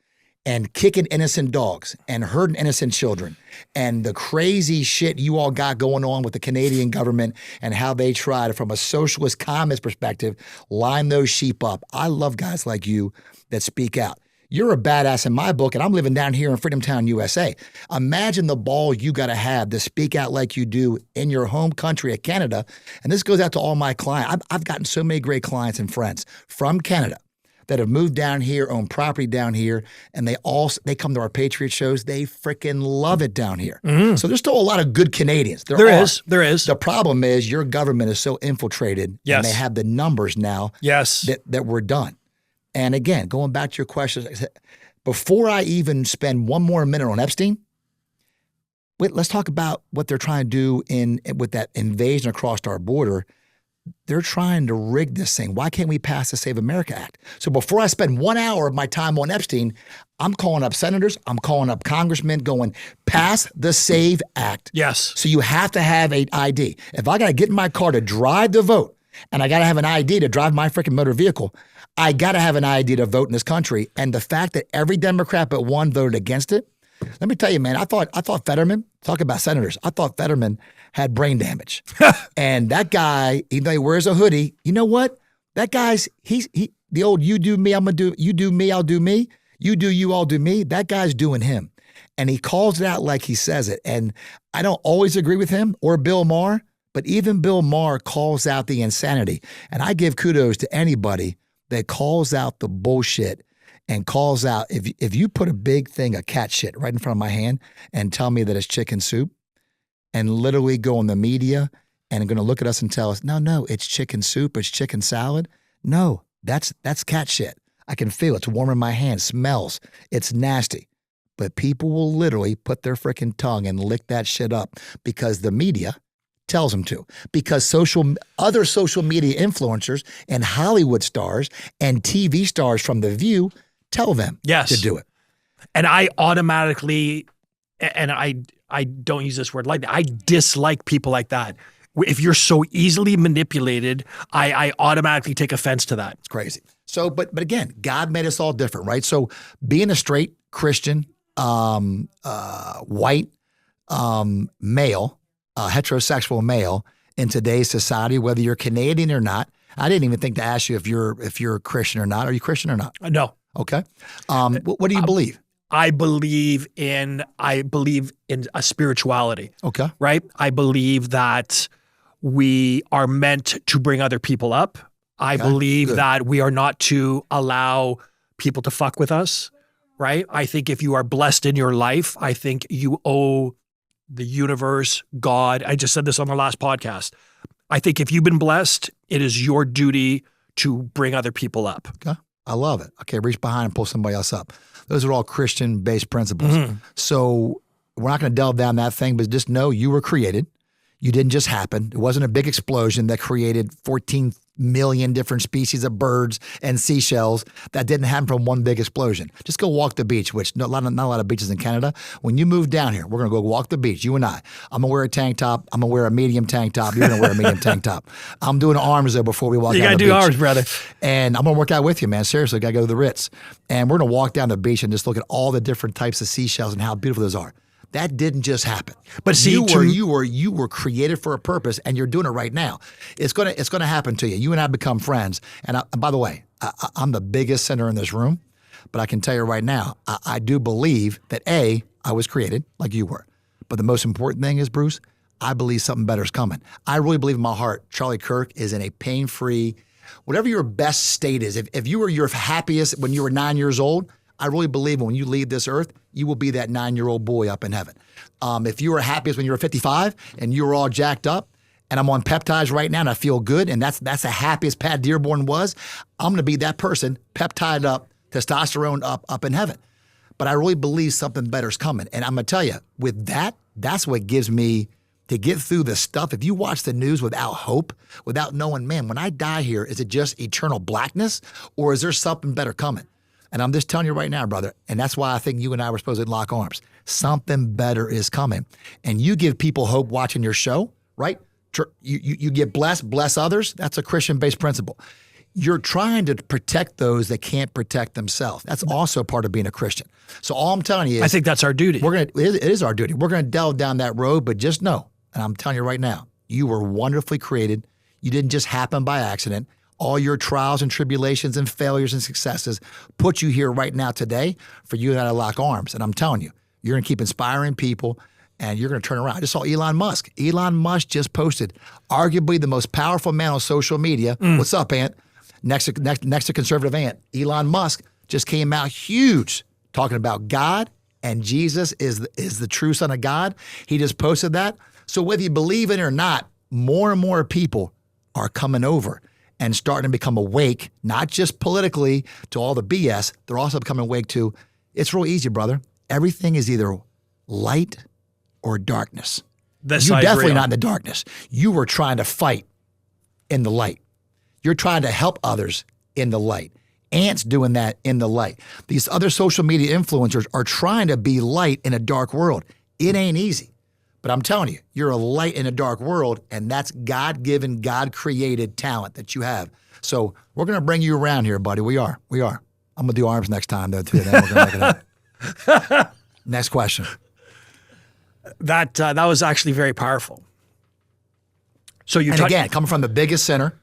and kicking innocent dogs and hurting innocent children and the crazy shit you all got going on with the Canadian government and how they try to, from a socialist communist perspective, line those sheep up. I love guys like you that speak out. You're a badass in my book, and I'm living down here in Freedom Town, USA. Imagine the ball you got to have to speak out like you do in your home country of Canada. And this goes out to all my clients. I've gotten so many great clients and friends from Canada that have moved down here, own property down here, and they come to our Patriot shows. They freaking love it down here. Mm-hmm. So there's still a lot of good Canadians. There is. The problem is your government is so infiltrated, and they have the numbers now that we're done. And again, going back to your question, before I even spend one more minute on Epstein, let's talk about what they're trying to do with that invasion across our border. They're trying to rig this thing. Why can't we pass the Save America Act? So before I spend 1 hour of my time on Epstein, I'm calling up senators, I'm calling up congressmen going, pass the Save Act. Yes. So you have to have an ID. If I got to get in my car to drive the vote, and I got to have an ID to drive my freaking motor vehicle, I got to have an ID to vote in this country. And the fact that every Democrat but one voted against it, let me tell you, man, I thought Fetterman, talk about senators, I thought Fetterman had brain damage. And that guy, even though he wears a hoodie, you know what? That guy's, the old you do me, I'm going to do, you do me, I'll do me. You do you, I'll do me. That guy's doing him. And he calls it out like he says it. And I don't always agree with him or Bill Maher, but even Bill Maher calls out the insanity. And I give kudos to anybody that calls out the bullshit and calls out, if you put a big thing of cat shit right in front of my hand and tell me that it's chicken soup and literally go on the media and going to look at us and tell us, no, it's chicken soup, it's chicken salad. No, that's cat shit. I can feel it. It's warm in my hand, smells, it's nasty. But people will literally put their freaking tongue and lick that shit up because the media tells them to. Because other social media influencers and Hollywood stars and TV stars from The View tell them to do it. And I automatically, and I don't use this word lightly, I dislike people like that. If you're so easily manipulated, I automatically take offense to that. It's crazy. So, but again, God made us all different, right? So being a straight Christian, white, male, heterosexual male in today's society, whether you're Canadian or not, I didn't even think to ask you if you're a Christian or not. Are you Christian or not? No. Okay. What do you believe? I believe in a spirituality. Okay. Right? I believe that we are meant to bring other people up. I believe that we are not to allow people to fuck with us. Right? I think if you are blessed in your life, I think you owe the universe, God. I just said this on the last podcast. I think if you've been blessed, it is your duty to bring other people up. Okay. I love it. Okay, reach behind and pull somebody else up. Those are all Christian-based principles. Mm-hmm. So we're not going to delve down that thing, but just know you were created. You didn't just happen. It wasn't a big explosion that created 14 million different species of birds and seashells. That didn't happen from one big explosion. Just go walk the beach, which not a lot of beaches in Canada. When you move down here, we're going to go walk the beach, you and I. I'm going to wear a tank top. I'm going to wear a medium tank top. You're going to wear a medium tank top. I'm doing arms, though, before we walk down the beach. You got to do arms, brother. And I'm going to work out with you, man. Seriously, got to go to the Ritz. And we're going to walk down the beach and just look at all the different types of seashells and how beautiful those are. That didn't just happen. But see, you were created for a purpose, and you're doing it right now. It's gonna happen to you. You and I become friends. And by the way, I'm the biggest sinner in this room, but I can tell you right now, I do believe that I was created like you were. But the most important thing is, Bruce, I believe something better is coming. I really believe in my heart, Charlie Kirk is in a pain-free, whatever your best state is. If you were your happiest when you were 9 years old, I really believe when you leave this earth, you will be that 9-year-old boy up in heaven. If you were happiest when you were 55 and you were all jacked up, and I'm on peptides right now and I feel good, and that's the happiest Pat Dearborn was, I'm going to be that person, peptide up, testosterone up in heaven. But I really believe something better is coming. And I'm going to tell you, with that, that's what gives me to get through the stuff. If you watch the news without hope, without knowing, man, when I die here, is it just eternal blackness or is there something better coming? And I'm just telling you right now, brother, and that's why I think you and I were supposed to lock arms. Something better is coming. And you give people hope watching your show, right? You get blessed, bless others. That's a Christian-based principle. You're trying to protect those that can't protect themselves. That's also part of being a Christian. So all I'm telling you is— I think that's our duty. It is our duty. We're going to delve down that road, but just know, and I'm telling you right now, you were wonderfully created. You didn't just happen by accident. All your trials and tribulations and failures and successes put you here right now today for you and I to lock arms. And I'm telling you, you're going to keep inspiring people and you're going to turn around. I just saw Elon Musk. Elon Musk just posted, arguably the most powerful man on social media. What's up, Ant? Next to conservative Ant. Elon Musk just came out huge talking about God and Jesus is the true son of God. He just posted that. So whether you believe it or not, more and more people are coming over and starting to become awake, not just politically to all the BS, they're also becoming awake to, it's real easy, brother. Everything is either light or darkness. You're definitely not in the darkness. You were trying to fight in the light. You're trying to help others in the light. Ant's doing that in the light. These other social media influencers are trying to be light in a dark world. It ain't easy. But I'm telling you, you're a light in a dark world, and that's God-given, God-created talent that you have. So we're going to bring you around here, buddy. We are. I'm going to do arms next time, though, too. Then we're going to make it up. Next question. That was actually very powerful. So again, coming from the biggest sinner,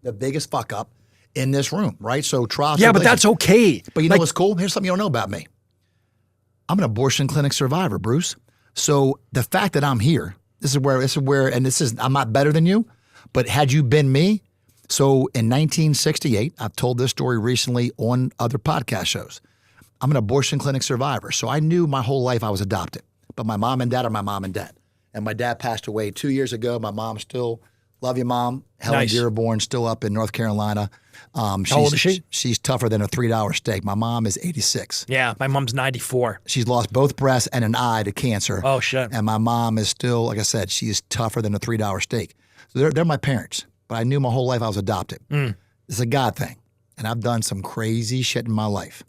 the biggest fuck up, in this room, right? So trials. Yeah, but that's okay. But you know what's cool? Here's something you don't know about me. I'm an abortion clinic survivor, Bruce. So the fact that I'm here, this is where, and I'm not better than you, but had you been me, so in 1968, I've told this story recently on other podcast shows. I'm an abortion clinic survivor. So I knew my whole life I was adopted, but my mom and dad are my mom and dad. And my dad passed away 2 years ago. My mom still, love you, Mom. Helen Dearborn, still up in North Carolina. How old is she? She's tougher than a $3 steak. My mom is 86. Yeah, my mom's 94. She's lost both breasts and an eye to cancer. Oh, shit. And my mom is still, like I said, she is tougher than a $3 steak. So they're my parents. But I knew my whole life I was adopted. It's a God thing. And I've done some crazy shit in my life.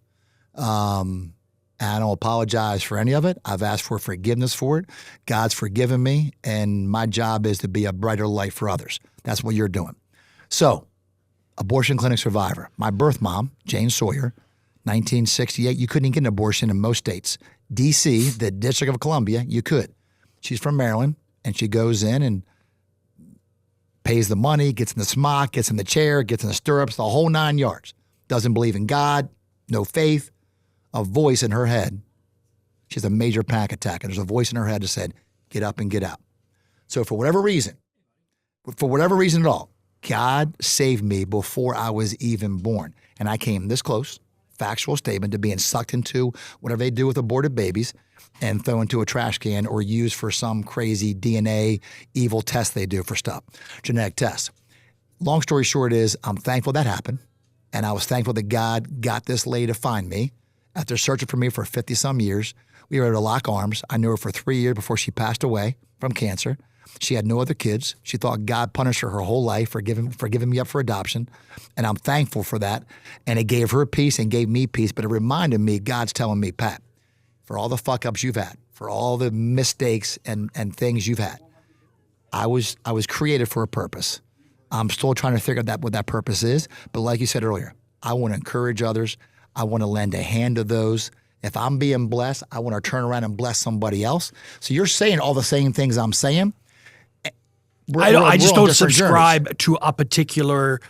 And I don't apologize for any of it. I've asked for forgiveness for it. God's forgiven me. And my job is to be a brighter light for others. That's what you're doing. So, abortion clinic survivor. My birth mom, Jane Sawyer, 1968. You couldn't even get an abortion in most states. D.C., the District of Columbia, you could. She's from Maryland, and she goes in and pays the money, gets in the smock, gets in the chair, gets in the stirrups, the whole 9 yards. Doesn't believe in God, no faith, a voice in her head. She has a major panic attack, and there's a voice in her head that said, get up and get out. So for whatever reason at all, God saved me before I was even born. And I came this close, factual statement, to being sucked into whatever they do with aborted babies and thrown into a trash can or used for some crazy DNA evil test they do for stuff, genetic tests. Long story short is I'm thankful that happened. And I was thankful that God got this lady to find me after searching for me for 50-some years. We were able to lock arms. I knew her for 3 years before she passed away from cancer. She had no other kids. She thought God punished her whole life for giving me up for adoption. And I'm thankful for that. And it gave her peace and gave me peace. But it reminded me, God's telling me, Pat, for all the fuck-ups you've had, for all the mistakes and things you've had, I was created for a purpose. I'm still trying to figure out what that purpose is. But like you said earlier, I want to encourage others. I want to lend a hand to those. If I'm being blessed, I want to turn around and bless somebody else. So you're saying all the same things I'm saying. I just don't subscribe to a particular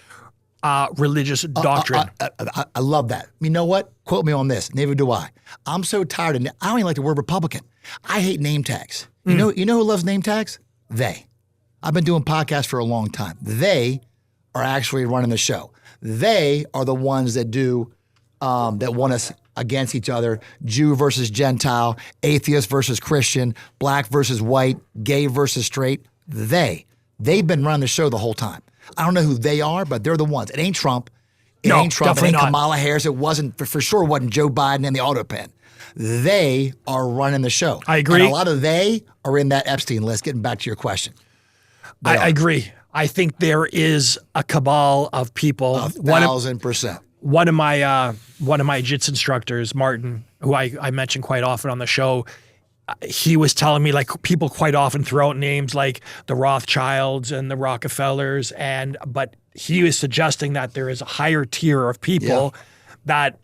religious doctrine. I love that. You know what? Quote me on this. Neither do I. I'm so tired of. I don't even like the word Republican. I hate name tags. You know who loves name tags? They. I've been doing podcasts for a long time. They are actually running the show. They are the ones that do that want us against each other. Jew versus Gentile, atheist versus Christian, black versus white, gay versus straight. They've been running the show the whole time. I don't know who they are, but they're the ones. It ain't Trump. It ain't Trump. It ain't Kamala Harris. It wasn't, for sure wasn't Joe Biden and the auto pen. They are running the show. I agree. And a lot of they are in that Epstein list, getting back to your question. I agree. I think there is a cabal of people. 1,000%. One of my jits instructors, Martin, who I mention quite often on the show, he was telling me like people quite often throw out names like the Rothschilds and the Rockefellers, but he was suggesting that there is a higher tier of people that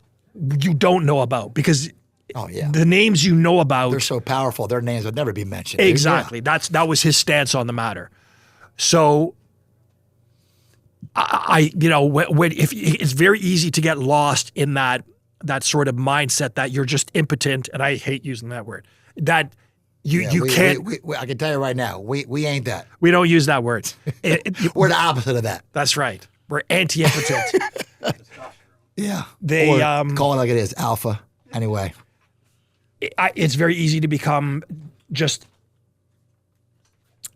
you don't know about because the names you know about, they're so powerful. Their names would never be mentioned. Exactly. Yeah. That was his stance on the matter. So if it's very easy to get lost in that sort of mindset that you're just impotent, and I hate using that word. That you can't. I can tell you right now, we ain't that. We don't use that word. We're the opposite of that. That's right. We're anti-impotent. Yeah. They call it like it is, alpha. Anyway, it's very easy to become just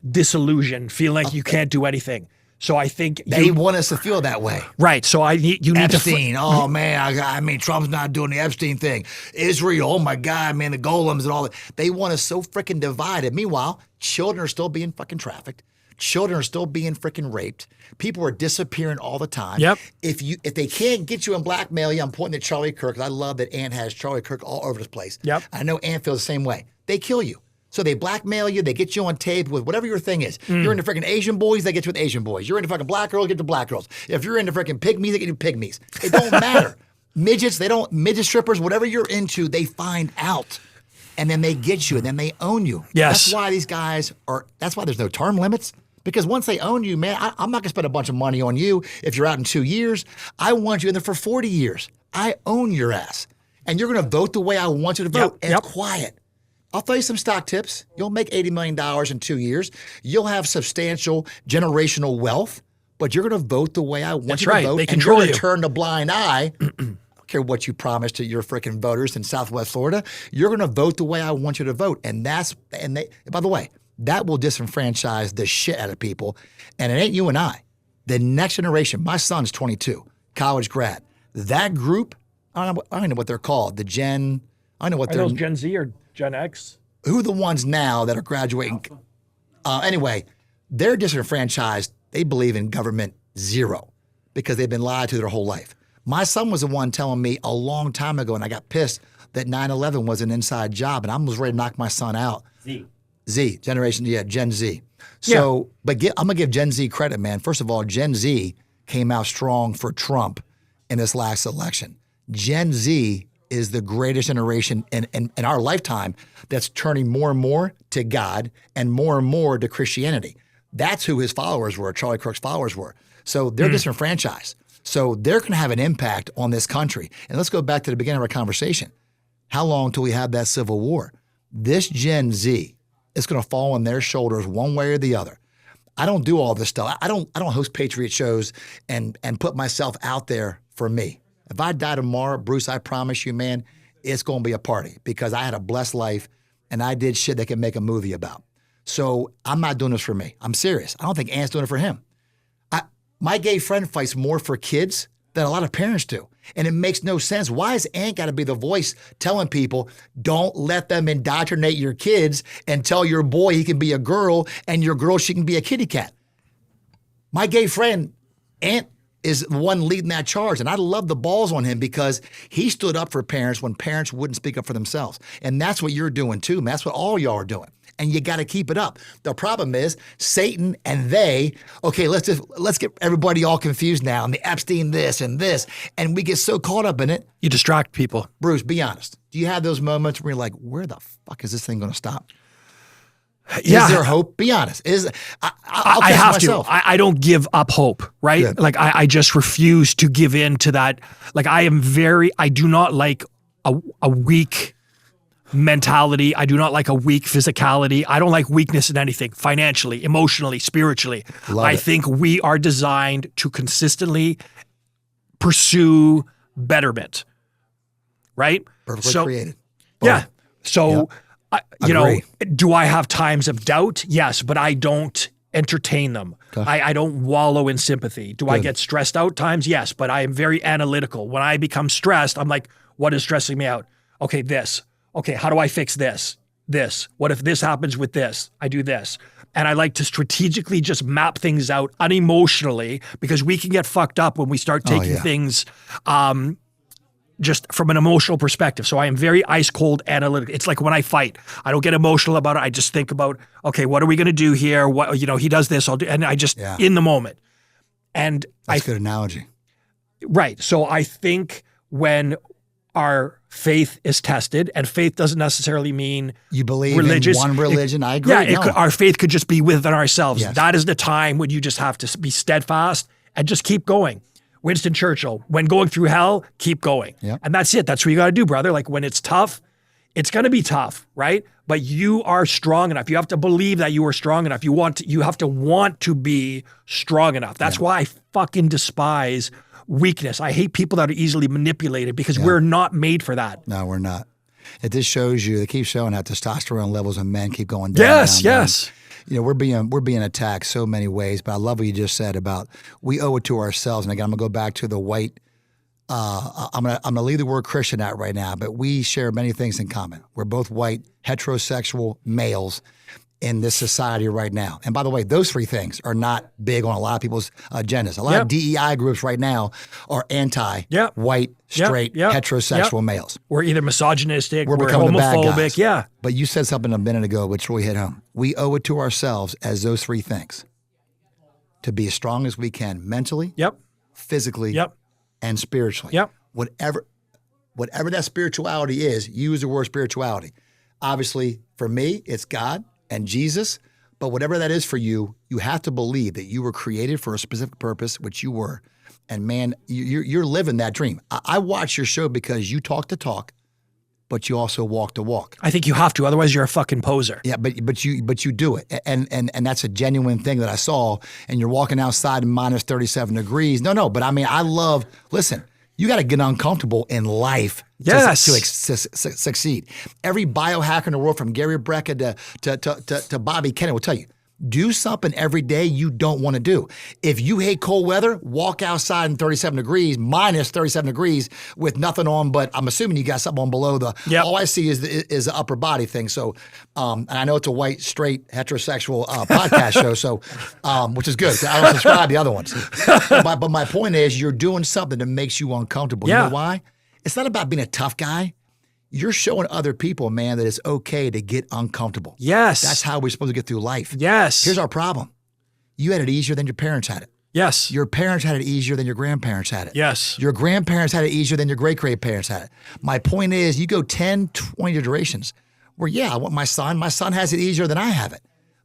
disillusioned, feeling like you can't do anything. So I think they want us to feel that way, right? So you need Epstein. Oh man, I mean, Trump's not doing the Epstein thing. Israel, oh my God, man, the golems and all that. They want us so freaking divided. Meanwhile, children are still being fucking trafficked. Children are still being freaking raped. People are disappearing all the time. Yep. If they can't get you and blackmail you, I'm pointing at Charlie Kirk. I love that Ant has Charlie Kirk all over this place. Yep. I know Ant feels the same way. They kill you. So they blackmail you, they get you on tape with whatever your thing is. You're into freaking Asian boys, they get you with Asian boys. You're into fucking black girls, get to black girls. If you're into freaking pygmies, they get you pygmies. It don't matter. Midgets, midget strippers, whatever you're into, they find out. And then they get you, and then they own you. Yes. That's why these guys that's why there's no term limits. Because once they own you, man, I'm not going to spend a bunch of money on you if you're out in 2 years. I want you in there for 40 years. I own your ass. And you're going to vote the way I want you to vote. And it's quiet. I'll tell you some stock tips. You'll make $80 million in 2 years. You'll have substantial generational wealth, but you're going to vote the way I want you to vote. They control and you're you. going to turn a blind eye. I don't care what you promised to your freaking voters in Southwest Florida. You're going to vote the way I want you to vote. And by the way, that will disenfranchise the shit out of people. And it ain't you and I. The next generation, my son's 22, college grad. That group, I don't know what they're called. I don't know what they're. Gen Z or Gen X. Who are the ones now that are graduating? Anyway, they're disenfranchised. They believe in government zero because they've been lied to their whole life. My son was the one telling me a long time ago, and I got pissed that 9/11 was an inside job, and I was ready to knock my son out. Z, generation, Gen Z. So, but I'm going to give Gen Z credit, man. First of all, Gen Z came out strong for Trump in this last election. Gen Z is the greatest generation in our lifetime that's turning more and more to God and more to Christianity. That's who his followers were, Charlie Kirk's followers were. So they're disenfranchised. So they're going to have an impact on this country. And let's go back to the beginning of our conversation. How long till we have that civil war? This Gen Z, it's going to fall on their shoulders one way or the other. I don't do all this stuff. I don't host Patriot shows and put myself out there for me. If I die tomorrow, Bruce, I promise you, man, it's going to be a party because I had a blessed life and I did shit they could make a movie about. So I'm not doing this for me. I'm serious. I don't think Ant's doing it for him. My gay friend fights more for kids than a lot of parents do. And it makes no sense. Why has Ant got to be the voice telling people, don't let them indoctrinate your kids and tell your boy he can be a girl and your girl, she can be a kitty cat? My gay friend, Ant, is the one leading that charge. And I love the balls on him because he stood up for parents when parents wouldn't speak up for themselves. And that's what you're doing too, man. That's what all y'all are doing. And you got to keep it up. The problem is Satan and let's get everybody all confused now. And the Epstein this and this. And we get so caught up in it. You distract people. Bruce, be honest. Do you have those moments where you're like, where the fuck is this thing going to stop? Yeah. Is there hope? Be honest. I have to. I don't give up hope, right? Good. Like I just refuse to give in to that. Like I do not like a weak mentality. I do not like a weak physicality. I don't like weakness in anything, financially, emotionally, spiritually. I think we are designed to consistently pursue betterment, right? Perfectly created. Yeah. So, Agree. do I have times of doubt? Yes, but I don't entertain them. Okay. I don't wallow in sympathy. Do I get stressed out times? Yes, but I am very analytical. When I become stressed, I'm like, what is stressing me out? Okay, this. Okay, how do I fix this? This. What if this happens with this? I do this. And I like to strategically just map things out unemotionally because we can get fucked up when we start taking things just from an emotional perspective. So I am very ice cold analytical. It's like when I fight, I don't get emotional about it. I just think about, okay, what are we going to do here? What, he does this, I'll do, and I just in the moment. And that's a good analogy. Right. So I think when our faith is tested, and faith doesn't necessarily mean you believe religious. In one religion. I agree. Yeah, our faith could just be within ourselves. Yes. That is the time when you just have to be steadfast and just keep going. Winston Churchill, when going through hell, keep going. Yep. And that's it. That's what you got to do, brother. Like when it's tough, it's going to be tough, right? But you are strong enough. You have to believe that you are strong enough. You have to want to be strong enough. That's why I fucking despise weakness. I hate people that are easily manipulated because we're not made for that. No, we're not. It just shows you, they keep showing how testosterone levels in men keep going down. Yes, down, yes. Down. We're being attacked so many ways, but I love what you just said about we owe it to ourselves. And again, I'm gonna go back to the white. I'm gonna leave the word Christian out right now, but we share many things in common. We're both white, heterosexual males in this society right now. And by the way, those three things are not big on a lot of people's agendas. A lot of DEI groups right now are anti-white, straight, heterosexual males. We're either misogynistic, we're becoming the bad homophobic. guys. But you said something a minute ago which really hit home. We owe it to ourselves as those three things to be as strong as we can mentally, physically, and spiritually. Whatever that spirituality is, use the word spirituality. Obviously, for me, it's God and Jesus, But whatever that is for you, you have to believe that you were created for a specific purpose, which you were. And man, you're living that dream. I watch your show because you talk the talk, but you also walk the walk. I think you have to, otherwise you're a fucking poser. Yeah, but you do it, and that's a genuine thing that I saw. And you're walking outside in minus 37 degrees. No, but I mean, I love. Listen, you got to get uncomfortable in life. Yes. To succeed. Every biohacker in the world, from Gary Brecka to Bobby Kennedy, will tell you. Do something every day you don't want to do. If you hate cold weather, walk outside in 37 degrees, minus 37 degrees with nothing on, but I'm assuming you got something on below the, Yep. All I see is the upper body thing. So, and I know it's a white, straight, heterosexual podcast show, so, which is good. I don't subscribe to the other ones. But my point is, you're doing something that makes you uncomfortable. Yeah. You know why? It's not about being a tough guy. You're showing other people, man, that it's okay to get uncomfortable. Yes. That's how we're supposed to get through life. Yes. Here's our problem. You had it easier than your parents had it. Yes. Your parents had it easier than your grandparents had it. Yes. Your grandparents had it easier than your great-grandparents had it. My point is, you go 10, 20 generations where, yeah, I want my son has it easier than I have it.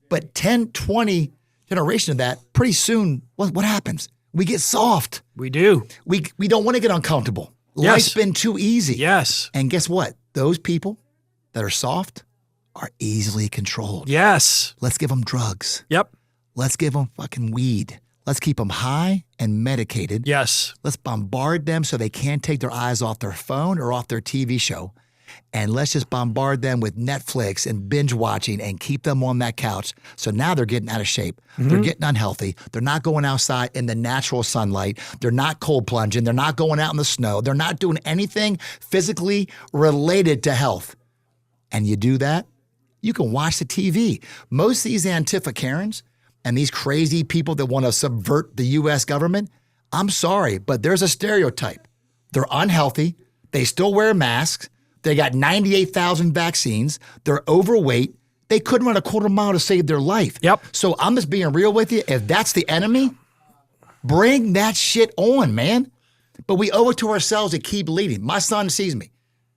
But 10, 20 generations of that, pretty soon, what happens? We get soft. We do. We don't want to get uncomfortable. Yes. Life's been too easy. Yes. And guess what? Those people that are soft are easily controlled. Yes. Let's give them drugs. Yep. Let's give them fucking weed. Let's keep them high and medicated. Yes. Let's bombard them so they can't take their eyes off their phone or off their TV show. And let's just bombard them with Netflix and binge watching and keep them on that couch. So now they're getting out of shape. Mm-hmm. They're getting unhealthy. They're not going outside in the natural sunlight. They're not cold plunging. They're not going out in the snow. They're not doing anything physically related to health. And you do that, you can watch the TV. Most of these Antifa Karens and these crazy people that want to subvert the U.S. government, I'm sorry, but there's a stereotype. They're unhealthy. They still wear masks. They got 98,000 vaccines. They're overweight. They couldn't run a quarter mile to save their life. Yep. So I'm just being real with you. If that's the enemy, bring that shit on, man. But we owe it to ourselves to keep leading. My son sees me.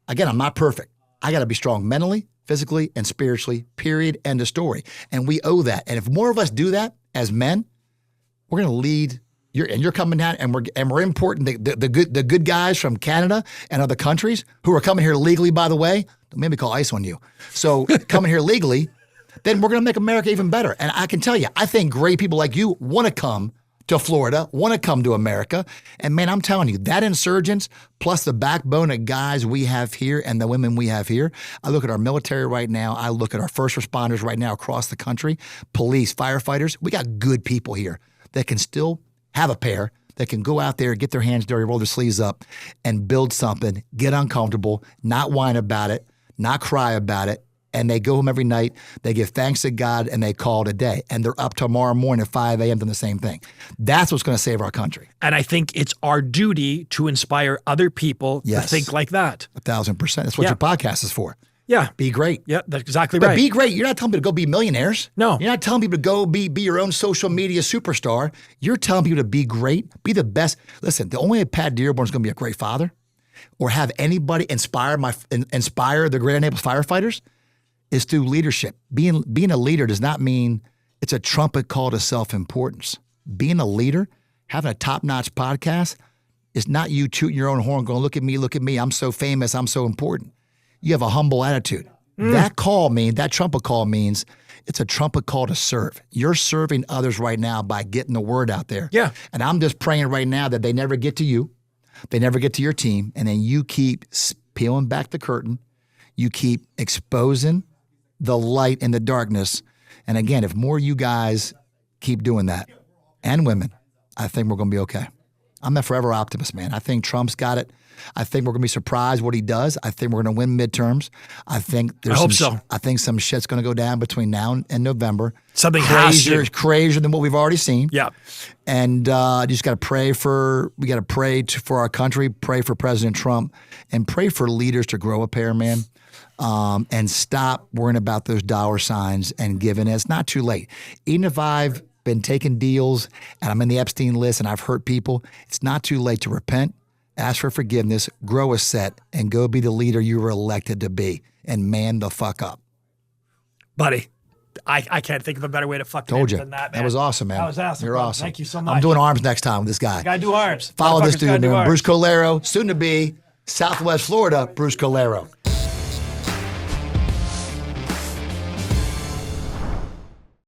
Again, I'm not perfect. I got to be strong mentally, physically, and spiritually, period, end of story. And we owe that. And if more of us do that as men, we're going to lead. You're coming down, and we're importing the good guys from Canada and other countries who are coming here legally, by the way. Don't make me call ICE on you. So coming here legally, then we're going to make America even better. And I can tell you, I think great people like you want to come to Florida, want to come to America. And man, I'm telling you, that insurgents plus the backbone of guys we have here and the women we have here. I look at our military right now. I look at our first responders right now across the country, police, firefighters. We got good people here that can still have a pair, that can go out there, get their hands dirty, roll their sleeves up, and build something, get uncomfortable, not whine about it, not cry about it, and they go home every night, they give thanks to God, and they call it a day. And they're up tomorrow morning at 5 a.m. doing the same thing. That's what's going to save our country. And I think it's our duty to inspire other people to think like that. 1,000%. That's what your podcast is for. Yeah. Be great. Yeah, that's exactly But right. be great. You're not telling people to go be millionaires. No. You're not telling people to go be your own social media superstar. You're telling people to be great, be the best. Listen, the only way Pat Dearborn is going to be a great father or have anybody inspire the Greater Naples firefighters is through leadership. Being a leader does not mean it's a trumpet call to self-importance. Being a leader, having a top-notch podcast, is not you tooting your own horn going, look at me, I'm so famous, I'm so important. You have a humble attitude. That trumpet call means it's a trumpet call to serve. You're serving others right now by getting the word out there. Yeah. And I'm just praying right now that they never get to you, they never get to your team, and then you keep peeling back the curtain, you keep exposing the light in the darkness. And again, if more of you guys keep doing that, and women, I think we're going to be okay. I'm a forever optimist, man. I think Trump's got it. I think we're going to be surprised what he does. I think we're going to win midterms. I think I hope so. I think some shit's going to go down between now and November. Something crazier than what we've already seen. Yeah. And you just got to pray for our country, pray for President Trump, and pray for leaders to grow a pair, man. And stop worrying about those dollar signs and giving. It's not too late. Even if I've been taking deals and I'm in the Epstein list and I've hurt people, it's not too late to repent, ask for forgiveness, grow a set, and go be the leader you were elected to be and man the fuck up. Buddy, I can't think of a better way to fucking Told end you. than that, man. That was awesome, man. That was awesome. You're bro. awesome. Thank you so much. I'm doing arms next time with this guy. Gotta do arms. Follow this Motherfuckers gotta dude, do man. arms. Bruce Colero, soon to be Southwest Florida, Bruce Colero.